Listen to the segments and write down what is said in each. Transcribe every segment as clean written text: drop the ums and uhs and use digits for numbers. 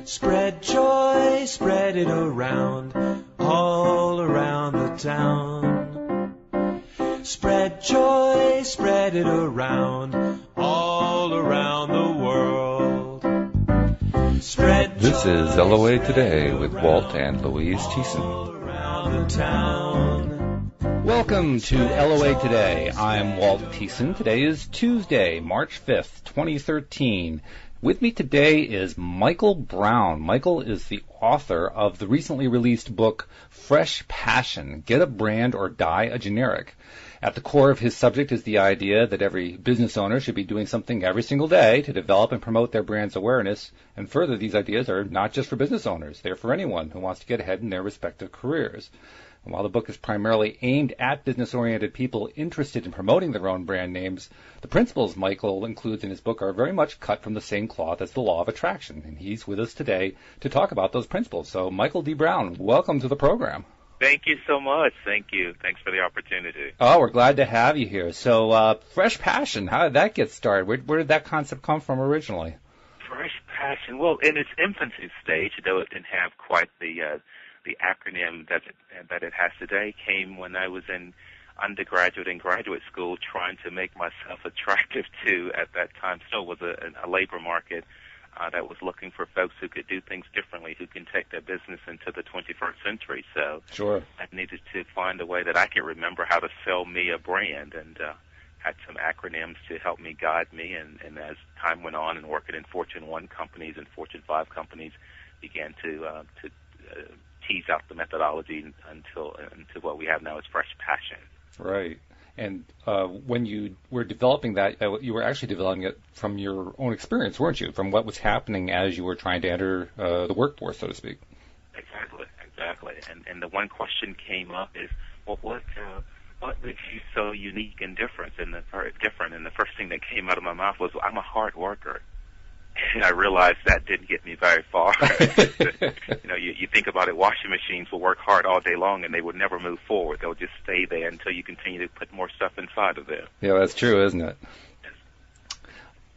Spread joy, spread it around, all around the town. Spread joy, spread it around, all around the world. Spread joy, This is LOA Today with Walt and Louise Thiessen. all around the town. Welcome to LOA Today. I'm Walt Thiessen. Today is Tuesday, March 5th, 2013. With me today is Michael Brown. Michael is the author of the recently released book, Fresh Passion, Get a Brand or Die a Generic. At the core of his subject is the idea that every business owner should be doing something every single day to develop and promote their brand's awareness. And further, these ideas are not just for business owners. They're for anyone who wants to get ahead in their respective careers. And while the book is primarily aimed at business-oriented people interested in promoting their own brand names, the principles Michael includes in his book are very much cut from the same cloth as the law of attraction. And he's with us today to talk about those principles. So, Michael D. Brown, welcome to the program. Thank you so much. Thank you. Thanks for the opportunity. Oh, we're glad to have you here. So, Fresh Passion, how did that get started? Where did that concept come from originally? Fresh Passion. Well, in its infancy stage, though it didn't have quite the acronym that it has today, came when I was in undergraduate and graduate school trying to make myself attractive to, at that time, still was a labor market that was looking for folks who could do things differently, who can take their business into the 21st century. So Sure. I needed to find a way that I could remember how to sell me a brand, and had some acronyms to help me, guide me. And as time went on and working in Fortune 1 companies and Fortune 5 companies, began to tease out the methodology until what we have now is Fresh Passion. Right. And when you were developing that, you were actually developing it from your own experience, weren't you? From what was happening as you were trying to enter the workforce, so to speak. Exactly. And the one question came up is, well, what makes you so unique and different? And the first thing that came out of my mouth was, well, I'm a hard worker. And I realized that didn't get me very far. You think about it, washing machines will work hard all day long and they would never move forward. They'll just stay there until you continue to put more stuff inside of them. Yeah, that's true, isn't it?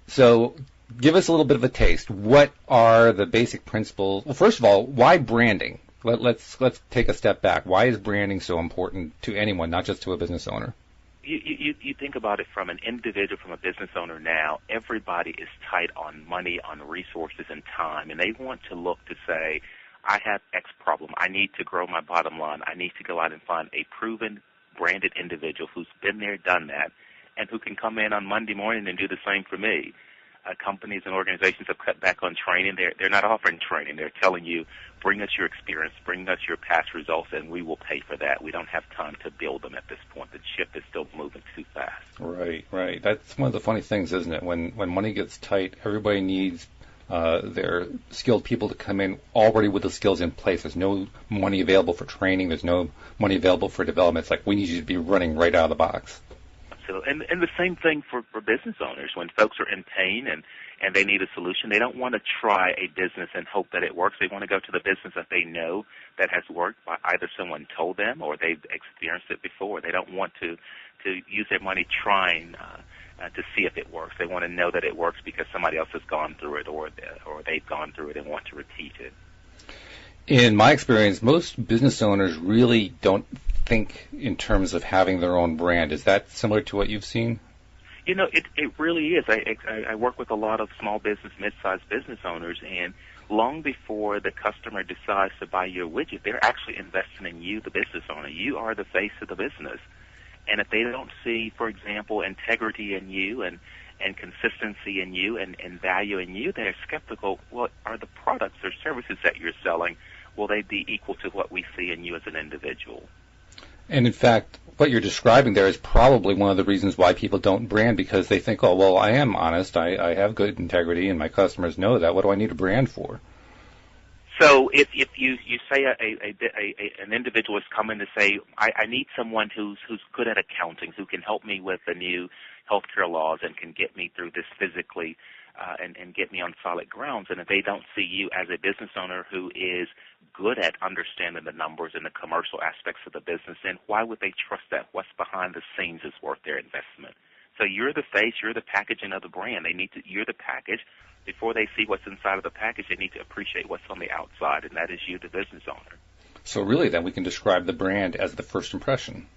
So give us a little bit of a taste. What are the basic principles? Well, first of all, why branding? Let's take a step back. Why is branding so important to anyone, not just to a business owner? You think about it from an individual, from a business owner now, everybody is tight on money, on resources, and time, and they want to look to say, I have X problem. I need to grow my bottom line. I need to go out and find a proven, branded individual who's been there, done that, and who can come in on Monday morning and do the same for me. Companies and organizations have cut back on training. They're not offering training. They're telling you, bring us your experience, bring us your past results, and we will pay for that. We don't have time to build them at this point. The ship is still moving too fast. Right. That's one of the funny things, isn't it? When money gets tight, everybody needs their skilled people to come in already with the skills in place. There's no money available for training. There's no money available for development. It's like we need you to be running right out of the box. So, and the same thing for business owners. When folks are in pain and they need a solution, they don't want to try a business and hope that it works. They want to go to the business that they know that has worked by either someone told them or they've experienced it before. They don't want to use their money trying to see if it works. They want to know that it works because somebody else has gone through it or they've gone through it and want to repeat it. In my experience, most business owners really don't think in terms of having their own brand. Is that similar to what you've seen? It really is. I work with a lot of small business, mid-sized business owners, and long before the customer decides to buy your widget, they're actually investing in you, the business owner. You are the face of the business. And if they don't see, for example, integrity in you and consistency in you and value in you, they're skeptical. Well, are the products or services that you're selling, will they be equal to what we see in you as an individual? And in fact, what you're describing there is probably one of the reasons why people don't brand, because they think, oh, well, I am honest, I have good integrity, and my customers know that. What do I need a brand for? So if you say an individual is coming to say, I need someone who's good at accounting, who can help me with the new healthcare laws and can get me through this physically and get me on solid grounds, and if they don't see you as a business owner who is good at understanding the numbers and the commercial aspects of the business, then why would they trust that what's behind the scenes is worth their investment? So you're the face, you're the packaging of the brand. You're the package. Before they see what's inside of the package, they need to appreciate what's on the outside, and that is you, the business owner. So really, then we can describe the brand as the first impression.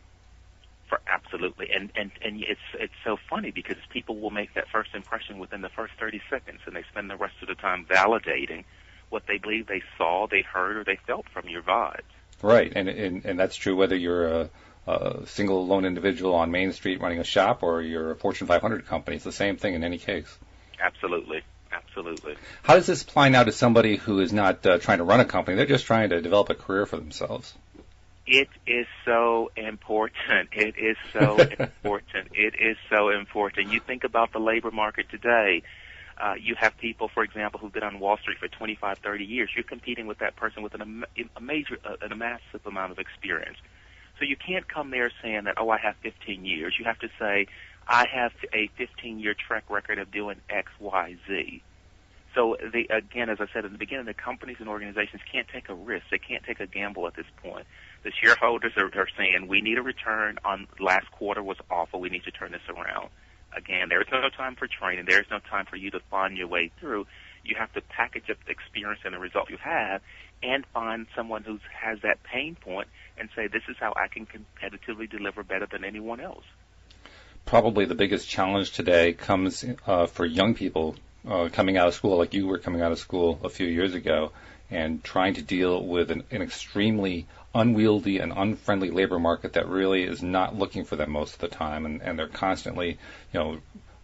Absolutely, and it's so funny because people will make that first impression within the first 30 seconds, and they spend the rest of the time validating what they believe they saw, they heard, or they felt from your vibes. Right, and that's true whether you're a single lone individual on Main Street running a shop or you're a Fortune 500 company. It's the same thing in any case. Absolutely. Absolutely. How does this apply now to somebody who is not trying to run a company? They're just trying to develop a career for themselves. It is so important. It is so important. It is so important. You think about the labor market today. You have people, for example, who've been on Wall Street for 25, 30 years. You're competing with that person with a massive amount of experience. So you can't come there saying that, I have 15 years. You have to say, I have a 15-year track record of doing X, Y, Z. So, again, as I said in the beginning, the companies and organizations can't take a risk. They can't take a gamble at this point. The shareholders are saying, we need a return on last quarter was awful. We need to turn this around. Again, there is no time for training. There is no time for you to find your way through. You have to package up the experience and the result you have and find someone who has that pain point and say, this is how I can competitively deliver better than anyone else. Probably the biggest challenge today comes for young people coming out of school, like you were coming out of school a few years ago, and trying to deal with an extremely unwieldy and unfriendly labor market that really is not looking for them most of the time, and they're constantly,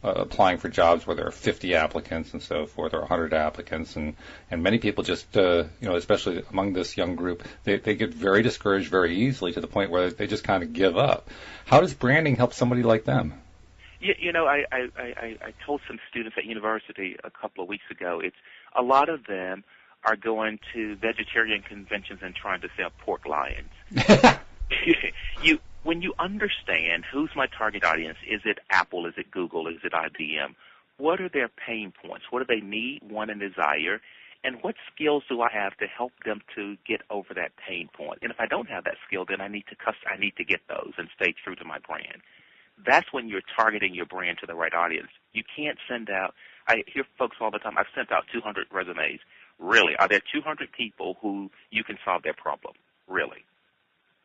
applying for jobs where there are 50 applicants and so forth, or 100 applicants, and many people just, especially among this young group, they get very discouraged very easily to the point where they just kind of give up. How does branding help somebody like them? I told some students at university a couple of weeks ago, it's a lot of them are going to vegetarian conventions and trying to sell pork lions. When you understand who's my target audience, is it Apple, is it Google, is it IBM, what are their pain points? What do they need, want, and desire? And what skills do I have to help them to get over that pain point? And if I don't have that skill, then I need to get those and stay true to my brand. That's when you're targeting your brand to the right audience. You can't send out, I hear folks all the time, I've sent out 200 resumes. Really, are there 200 people who you can solve their problem? Really?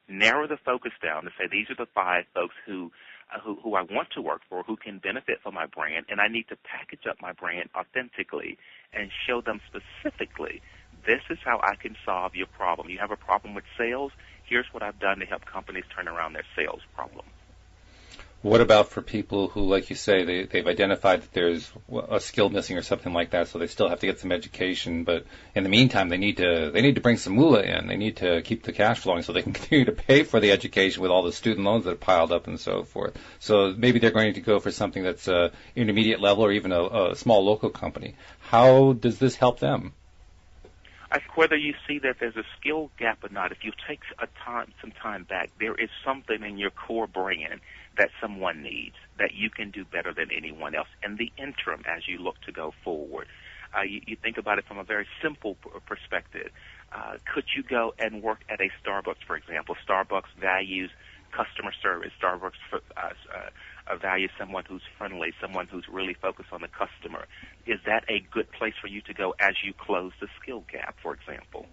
Narrow the focus down to say these are the 5 folks who I want to work for, who can benefit from my brand, and I need to package up my brand authentically and show them specifically, this is how I can solve your problem. You have a problem with sales? Here's what I've done to help companies turn around their sales problem. What about for people who, like you say, they've identified that there's a skill missing or something like that, so they still have to get some education, but in the meantime they need to bring some moolah in. They need to keep the cash flowing so they can continue to pay for the education with all the student loans that have piled up and so forth. So maybe they're going to go for something that's intermediate level or even a small local company. How does this help them? I think whether you see that there's a skill gap or not, if you take some time back, there is something in your core brand that someone needs that you can do better than anyone else. And the interim, as you look to go forward, you think about it from a very simple perspective. Could you go and work at a Starbucks, for example? Starbucks values customer service. Starbucks values someone who's friendly, someone who's really focused on the customer. Is that a good place for you to go as you close the skill gap, for example?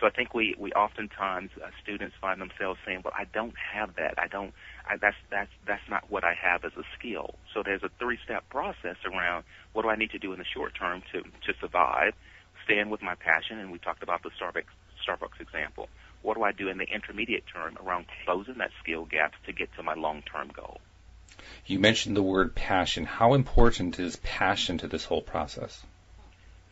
So I think we oftentimes students find themselves saying, "Well, I don't have that. That's not what I have as a skill." So there's a 3-step process around what do I need to do in the short term to survive, stand with my passion, and we talked about the Starbucks example. What do I do in the intermediate term around closing that skill gap to get to my long-term goal? You mentioned the word passion. How important is passion to this whole process?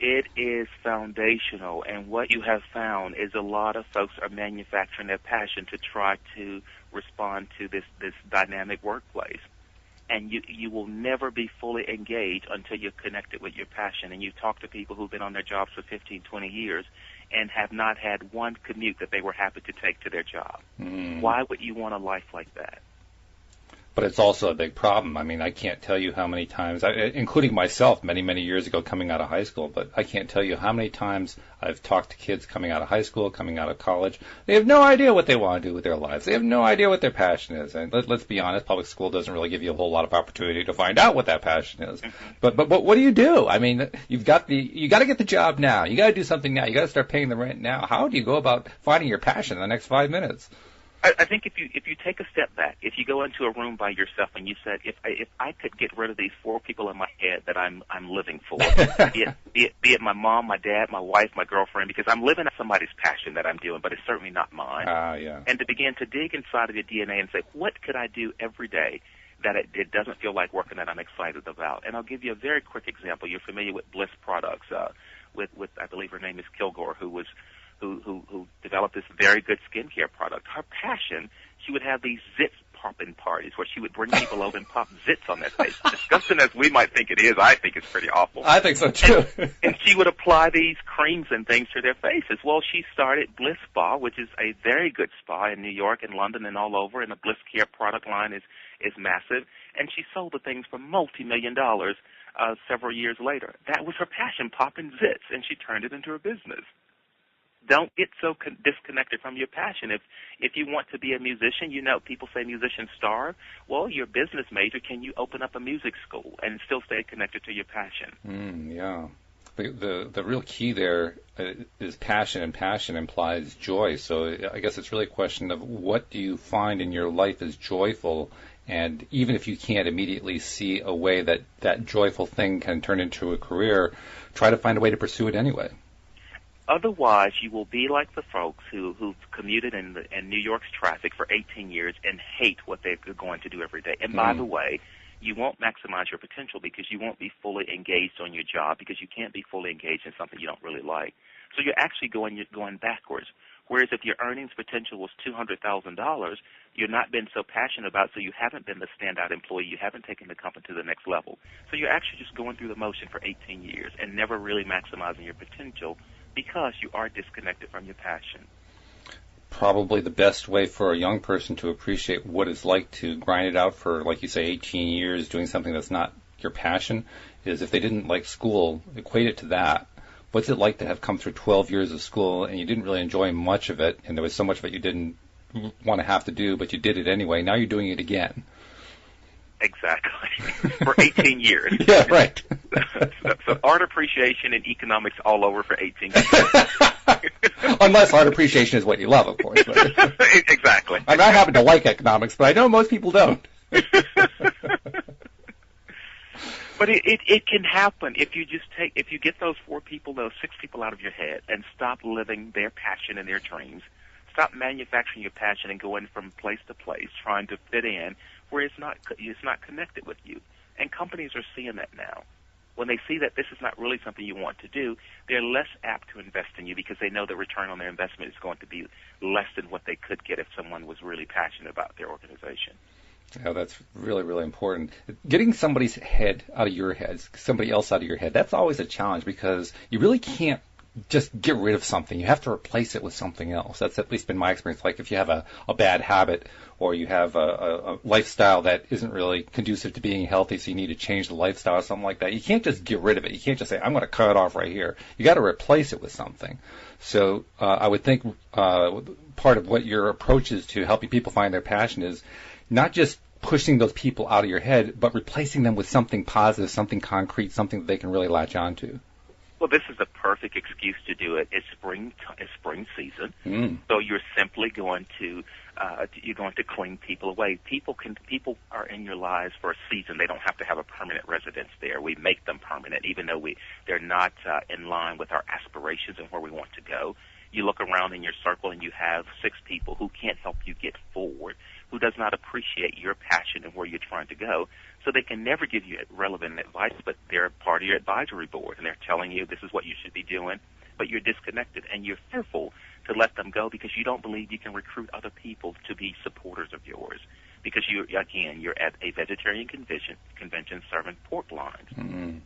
It is foundational, and what you have found is a lot of folks are manufacturing their passion to try to respond to this dynamic workplace. And you will never be fully engaged until you're connected with your passion. And you talk to people who've been on their jobs for 15, 20 years and have not had one commute that they were happy to take to their job. Why would you want a life like that? But it's also a big problem. I mean, I can't tell you how many times, including myself many, many years ago coming out of high school, but I can't tell you how many times I've talked to kids coming out of high school, coming out of college. They have no idea what they want to do with their lives. They have no idea what their passion is. And let's be honest, public school doesn't really give you a whole lot of opportunity to find out what that passion is. But what do you do? I mean, you got to get the job now. You got to do something now. You got to start paying the rent now. How do you go about finding your passion in the next 5 minutes? I think if you take a step back, if you go into a room by yourself and you said, if I could get rid of these 4 people in my head that I'm living for, be it my mom, my dad, my wife, my girlfriend, because I'm living out somebody's passion that I'm doing, but it's certainly not mine. Yeah. And to begin to dig inside of your DNA and say, what could I do every day that it doesn't feel like working that I'm excited about? And I'll give you a very quick example. You're familiar with Bliss Products, with I believe her name is Kilgore, who developed this very good skincare product. Her passion, she would have these zits popping parties where she would bring people over and pop zits on their face. Disgusting as we might think it is, I think it's pretty awful. I think so too. And she would apply these creams and things to their faces. Well, she started Bliss Spa, which is a very good spa in New York and London and all over, and the Bliss Care product line is massive. And she sold the things for multi-million dollars several years later. That was her passion, popping zits, and she turned it into a business. Don't get so disconnected from your passion. If you want to be a musician, people say musicians starve. Well, you're a business major. Can you open up a music school and still stay connected to your passion? Yeah. The real key there is passion, and passion implies joy. So I guess it's really a question of what do you find in your life is joyful, and even if you can't immediately see a way that joyful thing can turn into a career, try to find a way to pursue it anyway. Otherwise, you will be like the folks who've commuted in New York's traffic for 18 years and hate what they're going to do every day. And by the way, you won't maximize your potential because you won't be fully engaged on your job, because you can't be fully engaged in something you don't really like. So you're actually going backwards. Whereas if your earnings potential was $200,000, you've not been so passionate about it, so you haven't been the standout employee. You haven't taken the company to the next level. So you're actually just going through the motion for 18 years and never really maximizing your potential, because you are disconnected from your passion. Probably the best way for a young person to appreciate what it's like to grind it out for, like you say, 18 years doing something that's not your passion is, if they didn't like school, equate it to that. What's it like to have come through 12 years of school and you didn't really enjoy much of it, and there was so much of it you didn't want to have to do, but you did it anyway. Now you're doing it again. Exactly. For 18 years. Yeah, right. So art appreciation and economics all over for 18 years. Unless art appreciation is what you love, of course. But exactly. I happen to like economics, but I know most people don't. But it can happen if you get those 6 people out of your head and stop living their passion and their dreams. Stop manufacturing your passion and going from place to place trying to fit in where it's not connected with you. And companies are seeing that now. When they see that this is not really something you want to do, they're less apt to invest in you because they know the return on their investment is going to be less than what they could get if someone was really passionate about their organization. Yeah, that's really, really important. Getting somebody's head out of your head, somebody else out of your head, that's always a challenge because you really can't just get rid of something. You have to replace it with something else. That's at least been my experience. Like if you have a bad habit or you have a lifestyle that isn't really conducive to being healthy, so you need to change the lifestyle or something like that, you can't just get rid of it. You can't just say, I'm going to cut it off right here. You got to replace it with something. So I would think part of what your approach is to helping people find their passion is not just pushing those people out of your head, but replacing them with something positive, something concrete, something that they can really latch on to. Well, this is the perfect excuse to do it. It's spring season, so you're simply going to clean people away. People are in your lives for a season. They don't have to have a permanent residence there. We make them permanent, even though they're not in line with our aspirations and where we want to go. You look around in your circle and you have 6 people who can't help you get forward, who does not appreciate your passion and where you're trying to go. So they can never give you relevant advice, but they're part of your advisory board, and they're telling you this is what you should be doing, but you're disconnected, and you're fearful to let them go because you don't believe you can recruit other people to be supporters of yours because you're at a vegetarian convention serving pork loins.